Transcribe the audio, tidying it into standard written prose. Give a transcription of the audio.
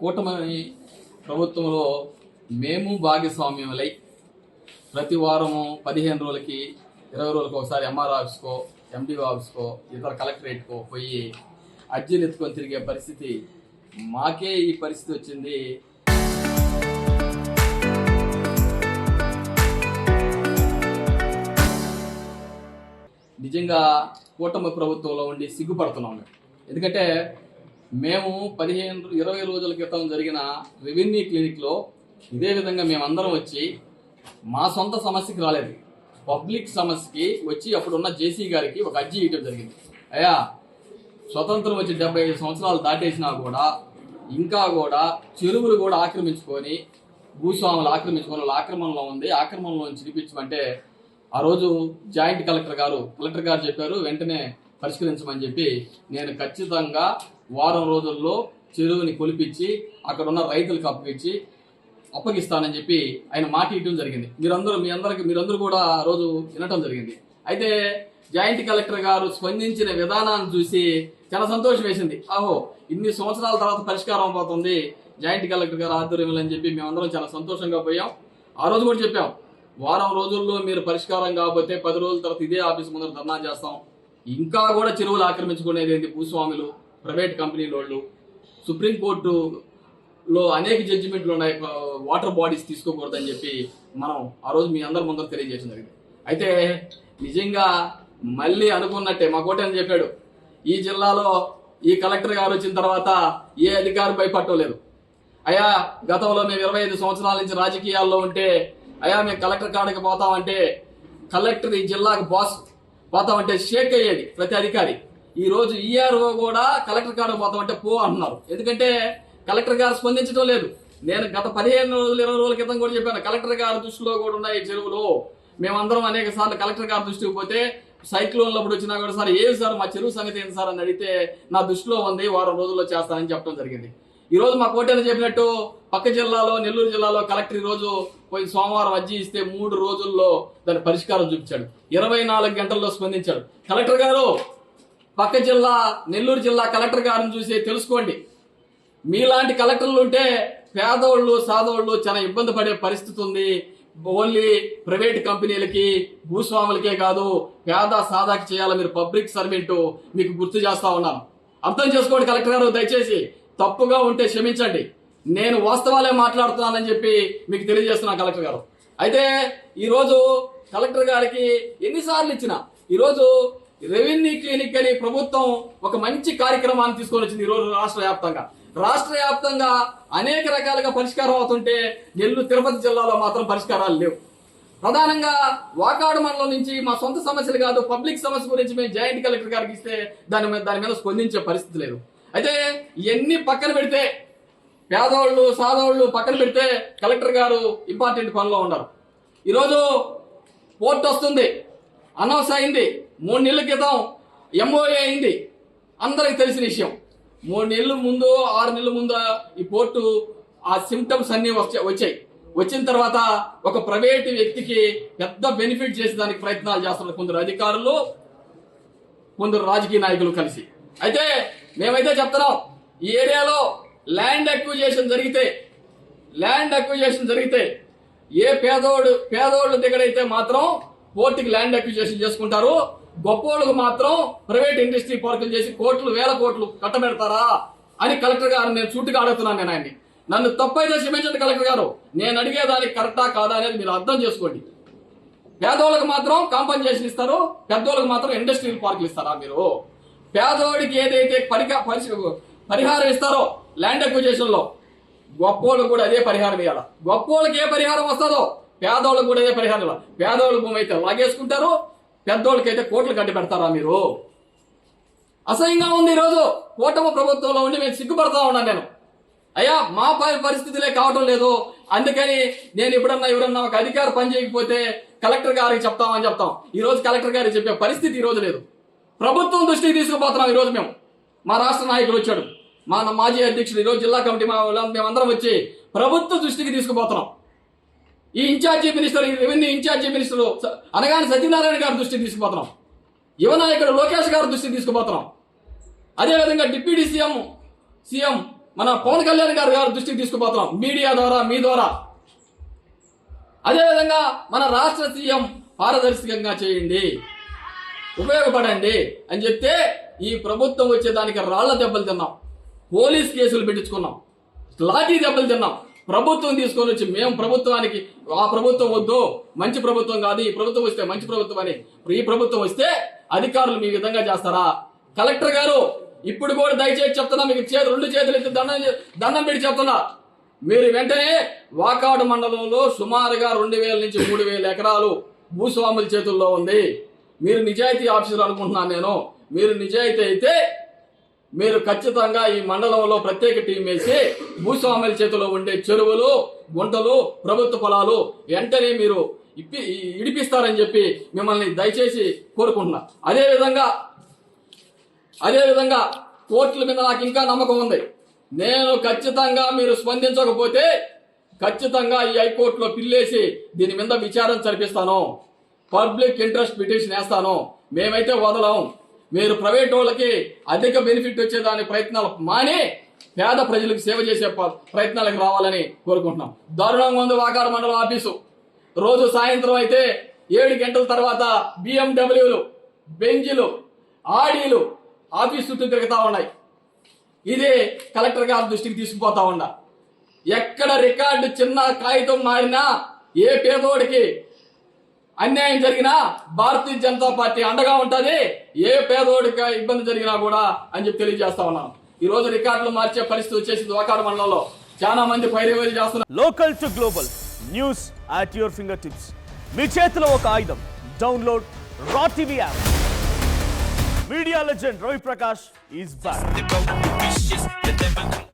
కూటమి ప్రభుత్వంలో మేము భాగస్వామ్యములై ప్రతి వారము 15 రోజులకి 20 రోజులకు ఒకసారి ఎంఆర్ ఆఫీస్కో ఎండిఓ ఆఫీస్కో ఇతర కలెక్టరేట్కో పోయి అర్జీలు ఎత్తుకొని తిరిగే పరిస్థితి మాకే ఈ పరిస్థితి వచ్చింది. నిజంగా కూటమి ప్రభుత్వంలో ఉండి సిగ్గుపడుతున్నాం. ఎందుకంటే మేము 15-20 రోజుల క్రితం జరిగిన రెవెన్యూ క్లినిక్లో ఇదే విధంగా మేమందరం వచ్చి మా సొంత సమస్యకి రాలేదు, పబ్లిక్ సమస్యకి వచ్చి అప్పుడున్న జేసీ గారికి ఒక అర్జీ ఇవ్వడం జరిగింది. అయ్యా, స్వతంత్రం వచ్చి 75 సంవత్సరాలు దాటేసినా కూడా ఇంకా కూడా చెరువులు కూడా ఆక్రమించుకొని భూస్వాములు ఆక్రమించుకొని వాళ్ళ ఆక్రమణలో ఉంది, ఆక్రమణలో చూపించమంటే ఆ రోజు జాయింట్ కలెక్టర్ గారు చెప్పారు వెంటనే పరిష్కరించమని చెప్పి నేను ఖచ్చితంగా వారం రోజుల్లో చెరువుని కొలిపించి అక్కడ ఉన్న రైతులకు అప్పగిస్తానని చెప్పి ఆయన మాట ఇవ్వడం జరిగింది. మీరందరూ కూడా ఆ రోజు వినటం జరిగింది. అయితే జాయింట్ కలెక్టర్ గారు స్పందించిన విధానాన్ని చూసి చాలా సంతోషం వేసింది. ఆహో, ఇన్ని సంవత్సరాల తర్వాత పరిష్కారం అవుతుంది జాయింట్ కలెక్టర్ గారు ఆధ్వర్యంలో అని చెప్పి మేమందరం చాలా సంతోషంగా పోయాం. ఆ రోజు కూడా చెప్పాం, వారం రోజుల్లో మీరు పరిష్కారం కాకపోతే 10 రోజుల తర్వాత ఇదే ఆఫీస్ ముందర ధర్నా చేస్తాం. ఇంకా కూడా చెరువులు ఆక్రమించుకునేది భూస్వాములు, ప్రైవేట్ కంపెనీల వాళ్ళు, సుప్రీంకోర్టులో అనేక జడ్జిమెంట్లు ఉన్నాయి, వాటర్ బాడీస్ తీసుకోకూడదని చెప్పి మనం ఆ రోజు మీ అందరి ముందర తెలియజేయడం జరిగింది. అయితే నిజంగా మళ్ళీ అనుకున్నట్టే మా కోటని చెప్పాడు, ఈ జిల్లాలో ఈ కలెక్టర్ గారు వచ్చిన తర్వాత ఏ అధికారి భయపట్టలేదు. అయ్యా, గతంలో మేము 25 సంవత్సరాల నుంచి రాజకీయాల్లో ఉంటే అయ్యా మేము కలెక్టర్ కాడికి పోతామంటే కలెక్టర్ ఈ జిల్లాకు బాస్ పోతామంటే షేక్ అయ్యేది ప్రతి అధికారి. ఈ రోజు ఈఆర్ఓ కూడా కలెక్టర్ కాడికి పోతామంటే పో అంటున్నారు. ఎందుకంటే కలెక్టర్ గారు స్పందించడం లేదు. నేను గత 15-20 రోజుల క్రితం కూడా చెప్పాను, కలెక్టర్ గారి దృష్టిలో కూడా ఉన్నాయి చెరువులు. మేమందరం అనేక సార్లు కలెక్టర్ గారి దృష్టికి పోతే సైక్లోన్లు అప్పుడు వచ్చినా కూడా సార్ ఏది సార్ మా చెరువు సంగతి ఏంటి సార్ అని అడిగితే నా దృష్టిలో ఉంది, వారం రోజుల్లో చేస్తానని చెప్పడం జరిగింది. ఈ రోజు మా కోటేరు చెప్పినట్టు పక్క జిల్లాలో నెల్లూరు జిల్లాలో కలెక్టర్ ఈ రోజు పోయి సోమవారం అర్జీ ఇస్తే 3 రోజుల్లో దాని పరిష్కారం చూపించాడు, 24 గంటల్లో స్పందించాడు. కలెక్టర్ గారు, పక్క జిల్లా నెల్లూరు జిల్లా కలెక్టర్ గారిని చూసి తెలుసుకోండి, మీలాంటి కలెక్టర్లు ఉంటే పేదోళ్ళు సాదోళ్ళు చాలా ఇబ్బంది పడే పరిస్థితి ఉంది. ఓన్లీ ప్రైవేట్ కంపెనీలకి భూస్వాములకే కాదు పేద సాదాకి చేయాలి, మీరు పబ్లిక్ సర్వెంట్, మీకు గుర్తు చేస్తా ఉన్నాను. అర్థం చేసుకోండి కలెక్టర్ గారు, దయచేసి తప్పుగా ఉంటే క్షమించండి, నేను వాస్తవాలే మాట్లాడుతున్నానని చెప్పి మీకు తెలియజేస్తున్నాను కలెక్టర్ గారు. అయితే ఈరోజు కలెక్టర్ గారికి ఎన్నిసార్లు ఇచ్చినా ఈరోజు రెవెన్యూ క్లినిక్ అని ప్రభుత్వం ఒక మంచి కార్యక్రమాన్ని తీసుకొని వచ్చింది. ఈరోజు రాష్ట్ర వ్యాప్తంగా అనేక రకాలుగా పరిష్కారం అవుతుంటే నెల్లూరు తిరుపతి జిల్లాలో మాత్రం పరిష్కారాలు లేవు. ప్రధానంగా వాకాడు మండలం నుంచి మా సొంత సమస్యలు కాదు పబ్లిక్ సమస్య గురించి మేము జాయింట్ కలెక్టర్ గారికి ఇస్తే దాని మీద స్పందించే పరిస్థితి లేదు. అయితే ఇవన్నీ పక్కన పెడితే పేదవాళ్ళు సాదవాళ్ళు పక్కన పెడితే కలెక్టర్ గారు ఇంపార్టెంట్ పనిలో ఉన్నారు. ఈరోజు పోర్ట్ వస్తుంది, అనౌన్స్ అయింది, 3 నెలల క్రితం ఎంఓఏ అయింది, అందరికి తెలిసిన విషయం. 3 నెలల ముందు 6 నెలల ముందు ఈ పోర్టు ఆ సిమ్టమ్స్ అన్ని వచ్చాయి. వచ్చిన తర్వాత ఒక ప్రైవేట్ వ్యక్తికి పెద్ద బెనిఫిట్ చేసేదానికి ప్రయత్నాలు చేస్తున్నారు కొందరు అధికారులు, కొందరు రాజకీయ నాయకులు కలిసి. అయితే మేమైతే చెప్తున్నాం, ఈ ఏరియాలో ల్యాండ్ అక్విజిషన్ జరిగితే ఏ పేదోళ్ళు దగ్గరైతే మాత్రం పోర్టుకి ల్యాండ్ అక్విజిషన్ చేసుకుంటారు, గొప్పోళ్ళకు మాత్రం ప్రైవేట్ ఇండస్ట్రీ పార్కులు చేసి వేల కోట్లు కట్టబెడతారా అని కలెక్టర్ గారు నేను సూటిగా అడుగుతున్నాను. నేను ఆయన్ని, నన్ను తప్పైతే క్షమించండి కలెక్టర్ గారు, నేను అడిగేదానికి కరెక్టా కాదా అనేది మీరు అర్థం చేసుకోండి. పేదోళ్ళకి మాత్రం కాంపన్సేషన్ ఇస్తారు, పెద్దోళ్ళకి మాత్రం ఇండస్ట్రియల్ పార్కులు ఇస్తారా మీరు? పేదోడికి ఏదైతే పరిహారం ఇస్తారో ల్యాండ్ అక్విజిషన్ లో గొప్పోళ్ళకు కూడా అదే పరిహారం ఇవ్వాలి. గొప్పోళ్ళకి ఏ పరిహారం వస్తుందో పేదోళ్ళకు కూడా అదే పరిహారం. పేదోళ్ళ భూమి అయితే లాగేసుకుంటారు, పెద్దోళ్ళకైతే కోట్లు కట్టి పెడతారా మీరు? అసహ్యంగా ఉంది. ఈరోజు కూటమి ప్రభుత్వంలో ఉండి మేము సిగ్గుపడతా ఉన్నాను నేను. అయ్యా, మా పరిస్థితులే కావటం లేదు, అందుకని నేను ఎవరన్నా ఒక అధికారి పని చేయకపోతే కలెక్టర్ గారికి చెప్తాం. ఈ రోజు కలెక్టర్ గారికి చెప్పే పరిస్థితి ఈ రోజు లేదు. ప్రభుత్వం దృష్టికి తీసుకుపోతున్నాం. ఈరోజు మా రాష్ట్ర నాయకులు వచ్చాడు, మా మాజీ అధ్యక్షుడు, ఈరోజు జిల్లా కమిటీ మేమందరం వచ్చి ప్రభుత్వ దృష్టికి తీసుకుపోతున్నాం. ఈ incharge minister, revenue incharge minister అనగానే సత్యనారాయణ గారి దృష్టికి తీసుకుపోతున్నాం, యువనాయకుడు లోకేష్ గారి దృష్టికి తీసుకుపోతున్నాం. అదేవిధంగా డిప్యూటీ సీఎం మన పవన్ కళ్యాణ్ గారు దృష్టికి తీసుకుపోతున్నాం మీడియా ద్వారా, మీ ద్వారా. అదేవిధంగా మన రాష్ట్ర సీఎం పారదర్శకంగా చేయండి, ఉపయోగపడండి అని చెప్తే ఈ ప్రభుత్వం వచ్చేదానికి రాళ్ల దెబ్బలు తిన్నాం, పోలీస్ కేసులు పెట్టించుకున్నాం, లాఠీ దెబ్బలు తిన్నాం. ప్రభుత్వం తీసుకొని వచ్చి మేము ప్రభుత్వానికి ఆ ప్రభుత్వం వద్దు, మంచి ప్రభుత్వం కాదు, ఈ ప్రభుత్వం వస్తే మంచి ప్రభుత్వం అని ఈ ప్రభుత్వం వస్తే అధికారులు మీ విధంగా చేస్తారా? కలెక్టర్ గారు ఇప్పుడు కూడా దయచేసి చెప్తున్నా, మీకు రెండు చేతులు ఎత్తి దండం పెట్టి చెప్తున్నా, మీరు వెంటనే వాకాడు మండలంలో సుమారుగా 2000 నుంచి 3000 ఎకరాలు భూస్వాముల చేతుల్లో ఉంది. మీరు నిజాయితీ ఆఫీసర్ అనుకుంటున్నాను నేను. మీరు నిజాయితీ అయితే మీరు ఖచ్చితంగా ఈ మండలంలో ప్రత్యేక టీం వేసి భూస్వాముల చేతిలో ఉండే చెరువులు, గుంటలు, ప్రభుత్వ పొలాలు వెంటనే మీరు ఇడిపిస్తారని చెప్పి మిమ్మల్ని దయచేసి కోరుకుంటున్నా. అదేవిధంగా కోర్టుల మీద నాకు ఇంకా నమ్మకం ఉంది. నేను ఖచ్చితంగా మీరు స్పందించకపోతే ఖచ్చితంగా ఈ హైకోర్టులో పిల్లేసి దీని మీద విచారణ జరిపిస్తాను, పబ్లిక్ ఇంట్రెస్ట్ పిటిషన్ వేస్తాను. మేమైతే వదలం. మీరు ప్రైవేట్ వాళ్ళకి అధిక బెనిఫిట్ వచ్చేదాని ప్రయత్నాలు మాని పేద ప్రజలకు సేవ చేసే ప్రయత్నాలకు రావాలని కోరుకుంటున్నాం. దారుణంగా ఉంది వాకాడు మండలం ఆఫీసు. రోజు సాయంత్రం అయితే 7 గంటల తర్వాత బిఎండబ్ల్యూలు, బెంజీలు, ఆడీలు ఆఫీస్ చుట్టూ తిరుగుతా ఉన్నాయి. ఇది కలెక్టర్ గారి దృష్టికి తీసుకుపోతా ఉన్నా. ఎక్కడ రికార్డు చిన్న కాగితం మారినా, ఏ పేదోడికి అన్యాయం జరిగినా భారతీయ జనతా పార్టీ అండగా ఉంటుంది, ఏ పేదోడికి ఇబ్బంది జరిగినా కూడా అని చెప్పి తెలియజేస్తా ఉన్నాను. ఈ రోజు రికార్డులు మార్చే పరిస్థితి వచ్చేసింది వాకాడు మండలంలో. చాలా మంది పైరవేలు చేస్తున్నారు. Local to global news at your fingertips. మీ చేతిలో ఒక ఆయుధం. డౌన్లోడ్ రా TV app. Media legend Ravi Prakash is back.